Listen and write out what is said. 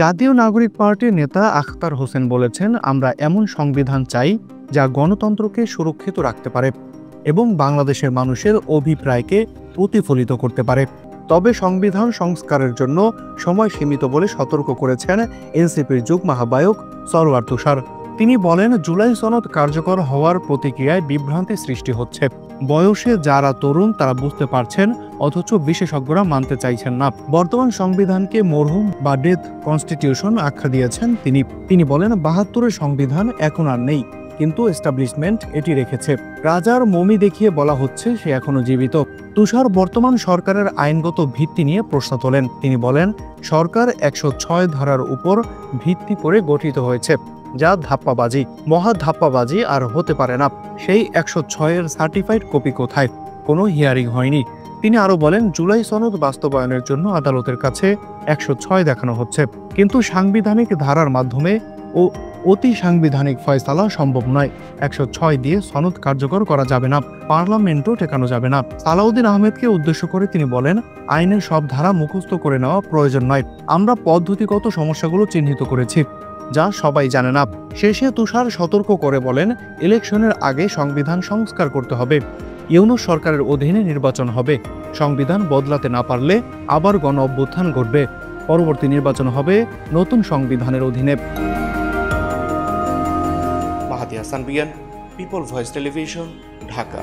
জাতীয় নাগরিক পার্টির নেতা আখতার হোসেন বলেছেন, আমরা এমন সংবিধান চাই যা গণতন্ত্রকে সুরক্ষিত রাখতে পারে এবং বাংলাদেশের মানুষের অভিপ্রায়কে প্রতিফলিত করতে পারে। তবে সংবিধান সংস্কারের জন্য সময় সীমিত বলে সতর্ক করেছেন এনসিপির যুগ্ম আহ্বায়ক সরওয়ার তুষার। তিনি বলেন, জুলাই সনদ কার্যকর হওয়ার প্রতিক্রিয়ায় বিভ্রান্তি সৃষ্টি হচ্ছে। বয়সে যারা তরুণ তারা বুঝতে পারছেন, অথচ বিশেষজ্ঞরা মানতে চাইছেন না। বর্তমান সংবিধানকে মরহুম বা ডেথ কনস্টিটিউশন আখ্যা দিয়েছেন তিনি বলেন, ৭২-এর সংবিধান এখন আর নেই, কিন্তু এস্টাবলিশমেন্ট এটি রেখেছে। রাজার মমি দেখিয়ে বলা হচ্ছে সে এখনো জীবিত। তুষার বর্তমান সরকারের আইনগত ভিত্তি নিয়ে প্রশ্ন তোলেন। তিনি বলেন, সরকার ১০৬ ধারার উপর ভিত্তি করে গঠিত হয়েছে, যা ধাপ্পাবাজি, মহা ধাপ্পাবাজি আর হতে পারে না। সেই ১০৬-এর সার্টিফাইড কপি কোথায়? কোনো হিয়ারিং হয়নি। তিনি আরো বলেন, জুলাই সনদ বাস্তবায়নের জন্য আদালতের কাছে ১০৬ দেখানো হচ্ছে, কিন্তু সাংবিধানিক ধারার মাধ্যমে ও অতি সাংবিধানিক ফয়সালা সম্ভব নয়। ১০৬ দিয়ে সনদ কার্যকর করা যাবে না, পার্লামেন্টও টেকানো যাবে না। সালাউদ্দিন আহমেদকে উদ্দেশ্য করে তিনি বলেন, আইনের সব ধারা মুখস্থ করে নেওয়া প্রয়োজন নয়। আমরা পদ্ধতিগত সমস্যাগুলো চিহ্নিত করেছি, যা সবাই জানে না। শেষে তুষার সতর্ক করে বলেন, ইলেকশনের আগে সংবিধান সংস্কার করতে হবে। ইউনূস সরকারের অধীনে নির্বাচন হবে। সংবিধান বদলাতে না পারলে আবার গণ অভ্যুত্থান ঘটবে। পরবর্তী নির্বাচন হবে নতুন সংবিধানের অধীনে। মাহাদি হাসান বিয়ান, পিপল ভয়েস টেলিভিশন, ঢাকা।